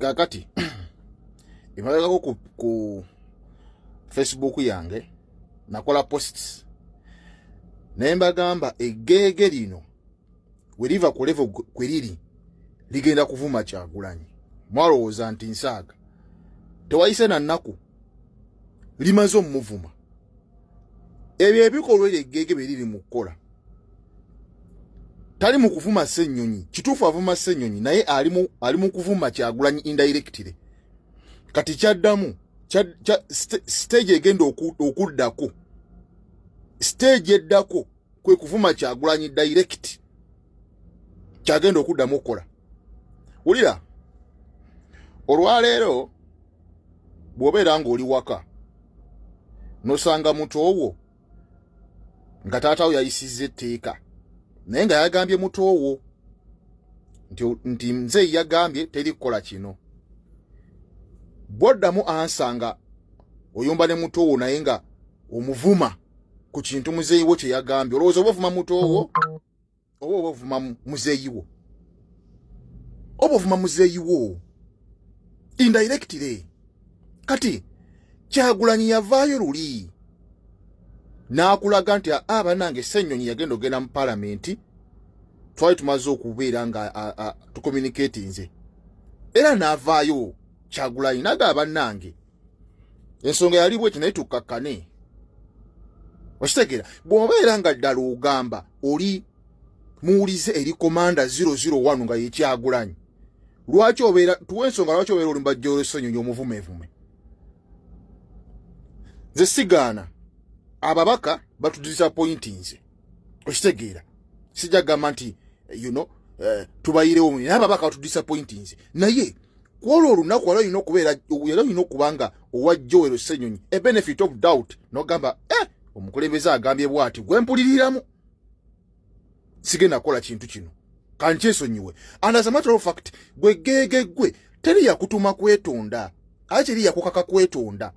kakati imaleka ku Facebook yange nakola posts nemba gamba egege lino weriva ku level kweliri ligenda kuvuma Kyagulanyi mwalowooza nti nsaaga tewayise na nnaku limaze omuvuma ebyo ebikolwa egege beriri mu kukola tali mu kuvuma Ssenyonyi kituufu avuma Ssenyonyi naye ali mu kuvuma Kyagulanyi indirectly kati kyaddamu stage egenda okuddako stage eddako kwe kuvuma Kyagulanyi direct kyagenda okuddamu okukola wulira olwaleero bw'obeera ng'oli waka nosanga muto wo nga taatawo yayisizza etteeka naye nga yagambye muto wo nti nze yagambye teri kukola kino bw'oddamu ansanga oyomba ne muto wo naye nga omuvuma ku kintu muzeeyi wo kye yagambye olowooza oba ovuma muto wo oba ovuma muzeeyi wo oba ovuma muzeeyi wo indirectly kati Kyagulanyi yavaayo luli n'akulaga nti abanange Ssenyonyi yagenda ogenda mu palamenti twali tumaze okubeera nga tucommunicatinze era n'avaayo Kyagulanyi naga bannange ensonga yali bweti naye tukakkane okitegeera bw'obeera nga ddala ogamba oli muwulize eri komanda 001 nga ye Kyagulanyi lwaki obeera tuwe ensonga lwaki obeera oli mbajja Ssenyonyi omuvumevume nze sigaana ababaka batudisappointinze okitegeera sijja gamba nti tubayirewo naye ababaka batudisappointinze naye kwolwo olunaku wala olina okuba nga owajja Ssenyonyi a benefit of doubt n'ogamba omukulembeze agambye bw'ati gwe mpuliriramu sigenda kukola kintu kino kankyesonyiwe and as a matter of fact gwe gege gwe teri yakutuma kwetonda ate teri yakukaka kwetonda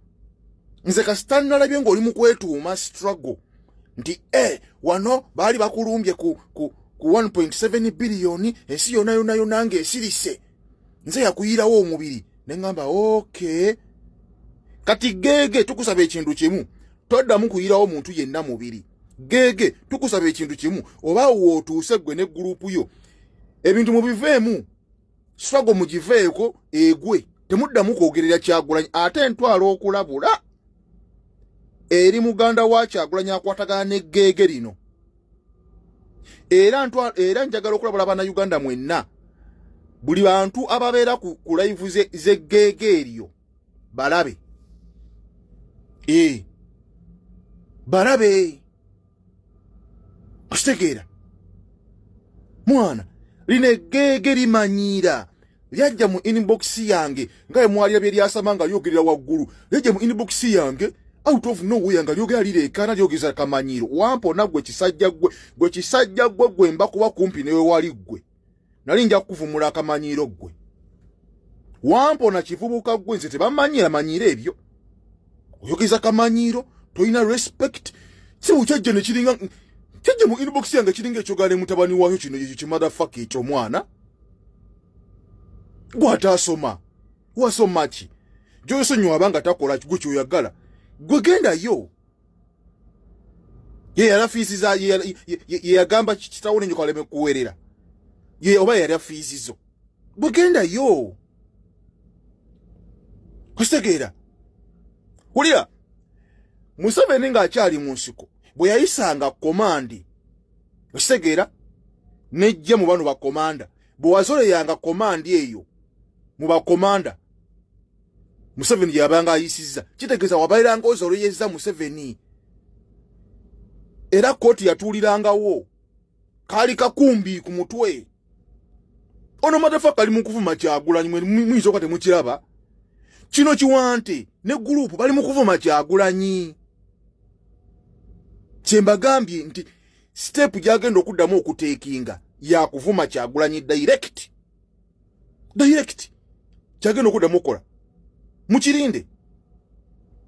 nze kasita nalabye ng'oli mu kwetuuma struggle nti wano baali bakulumbye ku 1.7 billion ensi yonna ng'esirise nze yakuyirawo omubiri ne ngamba okay kati gege tukusaba ekintu kimu toddamu kuyirawo omuntu yenna mubiri gege tukusaba ekintu kimu oba wootuuse gwe ne gurupu yo ebintu mubiveemu struggle mugiveeko egwe temuddamu kwogerera Kyagulanyi ate entwala okulabula eri muganda wa Kyagulanyi akwatagana ne gege lino era njagala okulabula Abannayuganda mwenna buli bantu ababeera ku live ze gege eryo balabe balabe okitegeera mwana line gege limanyiira lyajja mu inbox yange nga mwalira bye lyasama nga lyogerera waggulu lyajja mu inbox yange out of nowhere nga lyogera lireekana lyogeza kamanyiiro wampona gwe kisajja gwe mba kuba kumpi newe wali gwe nali nja kuvumula akamanyiiro gwe wampona kivubuka gwe nze tebamanyira manyiiro ebyo oyogeza kamanyiiro toyina respect sibukyajja nekiringa kyajja mu inbox yange kiringa ekyogale mutabani waayo kino kimotherfucker ekyo mwana gwatasoma wasoma ki gyosonyiwa abanga takola gwe kyoyagala gwe genda yo ye yarafiisiza ye yagamba kitawone nyo kaleme kuwerera ye oba yarafiisizo gwe genda yo kustegeera kulira Museveni ng'akyali mu nsiko bwe yayisanga komandi kustegeera nejja mu bano bakomanda bwe wazoleyanga komandi eyo mu bakomanda Museveni yabanga ayisizza kitegeeza wabairanga ozoleyeza Museveni era koti yatuulirangawo kaali kakumbi ku mutwe ono madafa kali mu kuvuma Kyagulanyi muyinza okate mukiraba kino kiwante ne gurupu bali mu kuvuma Kyagulanyi kyembagambye nti step gyagenda okuddamu okuteekinga ya kuvuma Kyagulanyi direct kyagenda okuddamu okukola mukirinde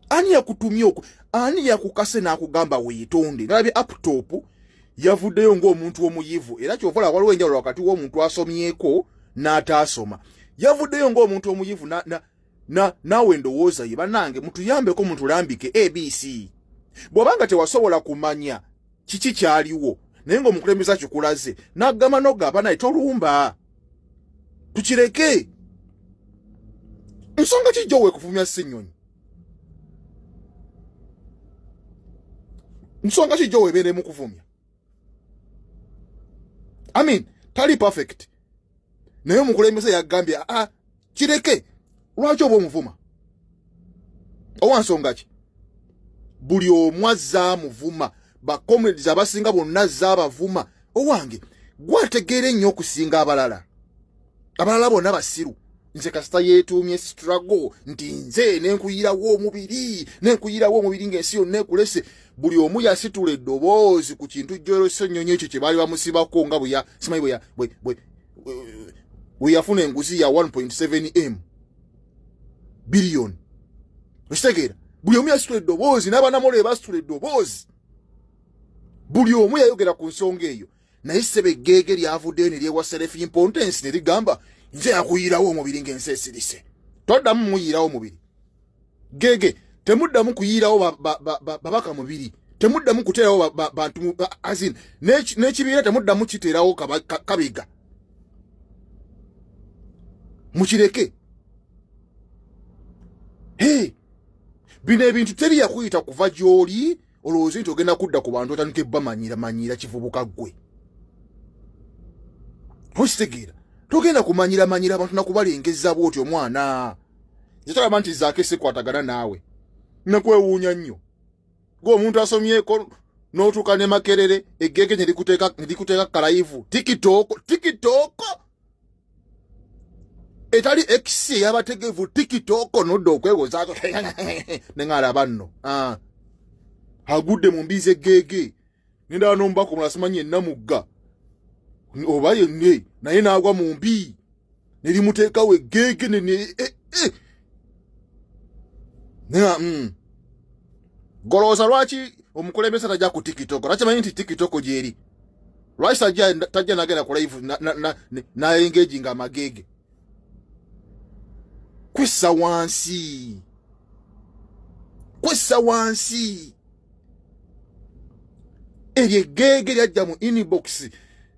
ani yakutumye okwo ani yakukase n'akugamba weetonde nalabye laptop yavuddeyo ng'omuntu omuyivu era kyovola waliwo enjawulo wakati w'omuntu asomyeko n'ataasoma yavuddeyo ng'omuntu omuyivu nawe ndowooza ye bannange mutuyambeko mutulambike ABC bw'obanga tewasobola kumanya kiki kyaliwo naye ng'omukulembeze kikulaze n'agamba n'ogamba naye tolumba tukireke nsonga kijja weekuvumya Ssenyonyi nsonga kijja weebeere mu kuvumya tali perfect naye omukulembeze yagambye kireke lwaki oba omuvuma owansonga ki buli omu azza amuvuma bakomrades abasinga bonna azza abavuma owange gwategeera ennyo okusinga abalala bonna basiru nze kasita yeetuumye struggle nti nze nenkuyirawo omubiri ng'ensi yonna ekulese buli omu yasitula eddoboozi ku kintu jjolo Ssenyonyi ekyo kye baali bamusibako nga simanyi bwe yafuna enguzi ya 1.7M billion okitegeera buli omu yasitula eddoboozi n'abanamole basitula eddoboozi buli omu yayogera ku nsonga eyo naye ssebe eggeege lyavuddeyo ne lyewa self importance ne ligamba nze yakuyirawo omubiri ng'ensi esirise toddamu muyirawo omubiri gege temuddamu kuyirawo babaka mubiri temuddamu kuteerawo bantu azin n'ekibiira temuddamu kiteerawo kabiga mukireke bino ebintu teri yakuyita kuva gy'oli olowooza nti ogenda kudda ku bantu otandika bamanyira kivubuka ggwe okitegeera togenda kumanyira abantu nakubalengeza bw'oti omwana kitagamba nti zaako esikwatagana naawe nakwewuunya nnyo ng'omuntu asomyeko n'otuuka ne Makerere eggege ne likuteeka kalayivu tikitooko etali X y'abategevu tikitooko nodda okwewozaako neŋŋalaba nno agudde mu mbizi eggege nendaba n'omubaka omulala simanyi ennamugga oba yenna naye n'agwa mu mbi ne limuteekawo eggege golowooza lwaki omukulembeze tajja ku tikitoko lwaki manyi nti tikitoko gyeri lwaki tajja nagenda ku live n'engagi nga amagege kwessa wansi eryo eggege lyajja mu inbox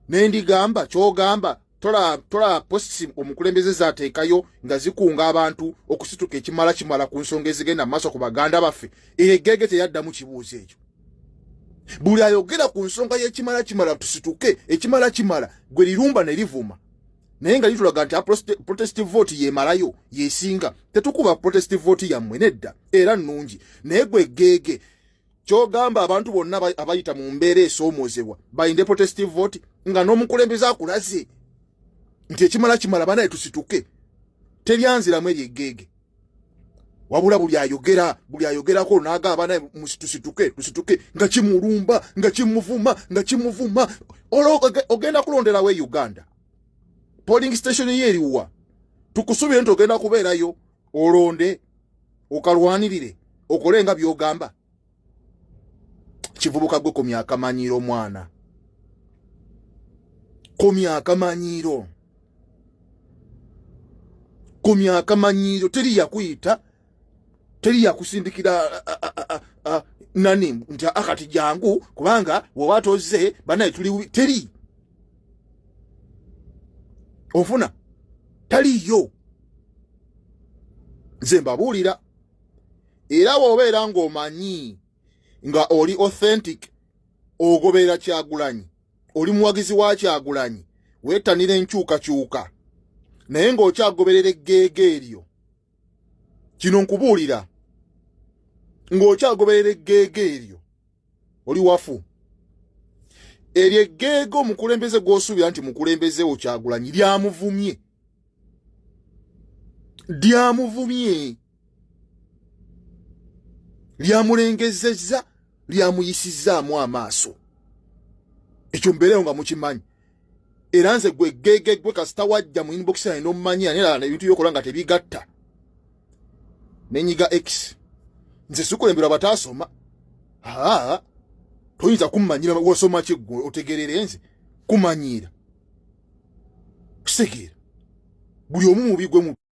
nendigamba kyogamba tola posti omukulembeze zaateekayo nga zikunga abantu okusituka ekimala ku nsonga ezigenda maaso ku baganda baffe eggege teyaddamu kibuuzo ekyo buli ayogera ku nsonga y'ekimala tusituke ekimala gwe lirumba ne livuma naye nga litulaga nti protestive vote yemalayo yesinga tetukuba protestive vote yammwe nedda era nnungi naye gwe eggege kyogamba abantu bonna abayita mu mbeera esoomozebwa bayinde protestive vote nga n'omukulembeze akulaze nti ekimala banaye tusituke teryanziramu eri eggege wabula buli ayogerako n'agamba naye tusituke nga kimulumba nga kimuvuma ogenda kulonderawo e Uganda polling station ye eriwa tukusubire nti ogenda kubeerayo olonde okalwanirire okole nga byogamba kivubuka gwe komya akamanyiro mwana komya akamanyiro teri yakuyita teri yakusindikira nani nti akati jangu kubanga wewatoze banaye tuli teri ofuna taliyo nze mbabuulira era bw'obeera ng'omanyi nga oli authentic ogoberera Kyagulanyi oli muwagizi wa Kyagulanyi weetanira enkyukakyuka naye ng'okyagoberera eggege eryo kino nkubuulira ng'okyagoberera eggege eryo oli wafu eryo eggege omukulembeze gw'osuubira nti mukulembeze wo Kyagulanyi lyamuvumye lyamulengezezza lyamuyisizaamu amaaso ekyo mbeereyo nga mukimanyi era nze gwe eggege gwe kasita wajja mu inbox yange n'omumanyira naye ebintu byokola nga tebigatta nenyiga X nze sikulemberwa bataasoma toyinza kummanyira wasoma ki gwe otegerere nze kumanyira kusegeera buli omu mubigwe mu